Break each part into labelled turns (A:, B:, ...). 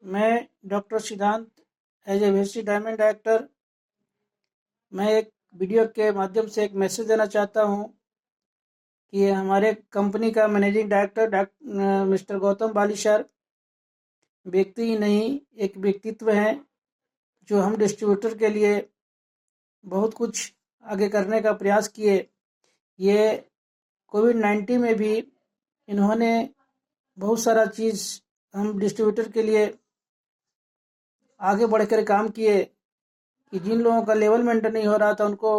A: मैं doctor Siddhant as a VC diamond director. मैं एक वीडियो के माध्यम से एक मैसेज देना चाहता हूँ कि हमारे कंपनी का मैनेजिंग डायरेक्टर मिस्टर गौतम बालिशर व्यक्ति ही नहीं एक व्यक्तित्व हैं, जो हम डिस्ट्रीब्यूटर के लिए बहुत कुछ आगे करने का प्रयास किए। ये कोविड-19 में भी इन्होंने बहुत सारा चीज़ हम डिस्ट्रीब्यूटर के लिए आगे बढ़कर काम किए कि जिन लोगों का लेवल मेंटेन नहीं हो रहा था उनको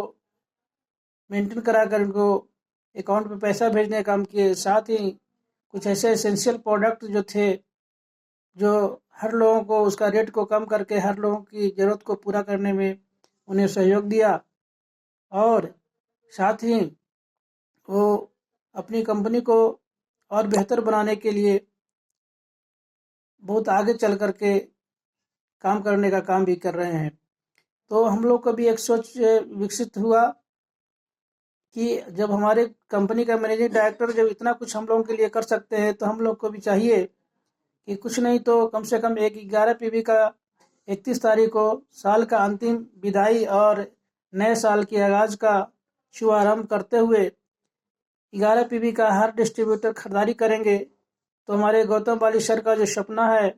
A: मेंटेन करा कर उनको अकाउंट में पैसा भेजने का काम किए। साथ ही कुछ ऐसे एसेंशियल प्रोडक्ट जो थे, जो हर लोगों को उसका रेट को कम करके हर लोगों की ज़रूरत को पूरा करने में उन्हें सहयोग दिया। और साथ ही वो अपनी कंपनी को और बेहतर बनाने के लिए बहुत आगे चल कर के काम करने का काम भी कर रहे हैं। तो हम लोग को भी एक सोच विकसित हुआ कि जब हमारे कंपनी का मैनेजिंग डायरेक्टर जब इतना कुछ हम लोगों के लिए कर सकते हैं, तो हम लोग को भी चाहिए कि कुछ नहीं तो कम से कम एक 11 पीवी का 31 तारीख को साल का अंतिम विदाई और नए साल के आगाज़ का शुभारंभ करते हुए 11 पीवी का हर डिस्ट्रीब्यूटर खरीदारी करेंगे। तो हमारे गौतम बालिशर का जो सपना है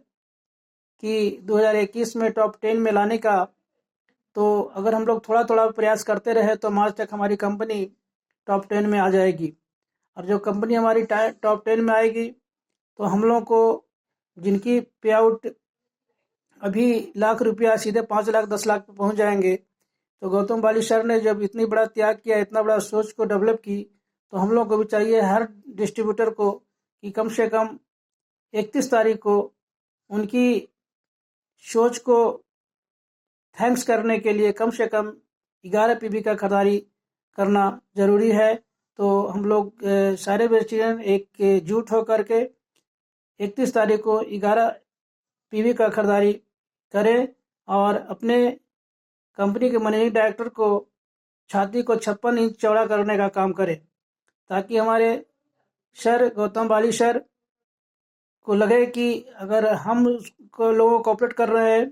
A: कि 2021 में टॉप 10 में लाने का, तो अगर हम लोग थोड़ा थोड़ा प्रयास करते रहे तो मार्च तक हमारी कंपनी टॉप 10 में आ जाएगी। और जो कंपनी हमारी टॉप 10 में आएगी तो हम लोगों को जिनकी पे आउट अभी लाख रुपया सीधे 5 लाख 10 लाख पे पहुंच जाएंगे। तो गौतम बालिशर ने जब इतनी बड़ा त्याग किया, इतना बड़ा सोच को डेवलप की, तो हम लोग को भी चाहिए हर डिस्ट्रीब्यूटर को कि कम से कम 31 तारीख को उनकी सोच को थैंक्स करने के लिए कम से कम 11 पीवी का खरीदारी करना ज़रूरी है। तो हम लोग सारे वेजिटेरियन एकजुट होकर के 31 तारीख को 11 पीवी का खरीदारी करें और अपने कंपनी के मैनेजिंग डायरेक्टर को छाती को 56 इंच चौड़ा करने का काम करें, ताकि हमारे सर गौतम बालिशर को लगे कि अगर हम को लोगों को ऑपरेट कर रहे हैं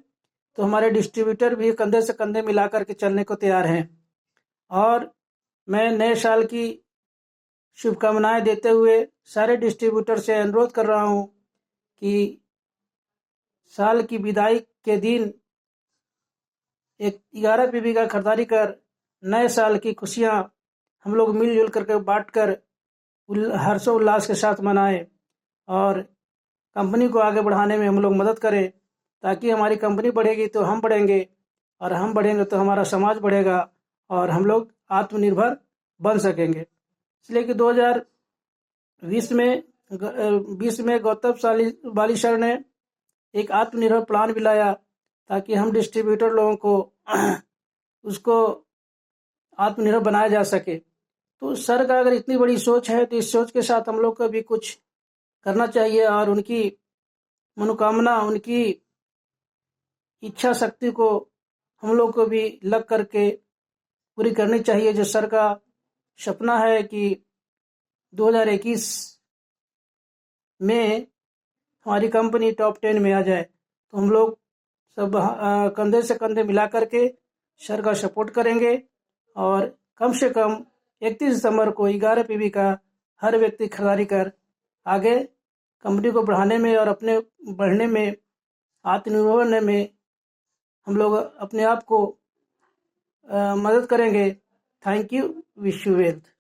A: तो हमारे डिस्ट्रीब्यूटर भी कंधे से कंधे मिला करके चलने को तैयार हैं। और मैं नए साल की शुभकामनाएं देते हुए सारे डिस्ट्रीब्यूटर से अनुरोध कर रहा हूं कि साल की विदाई के दिन एक 11 पीवी का खरीदारी कर नए साल की खुशियां हम लोग मिलजुल करके बांट कर हर्षोल्लास के साथ मनाएं और कंपनी को आगे बढ़ाने में हम लोग मदद करें, ताकि हमारी कंपनी बढ़ेगी तो हम बढ़ेंगे और हम बढ़ेंगे तो हमारा समाज बढ़ेगा और हम लोग आत्मनिर्भर बन सकेंगे। इसलिए कि 2020 में गौतम बालिशर ने एक आत्मनिर्भर प्लान भी लाया, ताकि हम डिस्ट्रीब्यूटर लोगों को उसको आत्मनिर्भर बनाया जा सके। तो सर का अगर इतनी बड़ी सोच है तो इस सोच के साथ हम लोग को भी कुछ करना चाहिए और उनकी मनोकामना, उनकी इच्छा शक्ति को हम लोग को भी लग करके पूरी करनी चाहिए। जो सर का सपना है कि 2021 में हमारी कंपनी टॉप 10 में आ जाए, तो हम लोग सब कंधे से कंधे मिला करके सर का सपोर्ट करेंगे और कम से कम 31 दिसंबर को 11 पीवी का हर व्यक्ति खरीदारी कर आगे कंपनी को बढ़ाने में और अपने बढ़ने में, आत्मनिर्भर बनने में हम लोग अपने आप को मदद करेंगे। Thank you. Wish you wealth.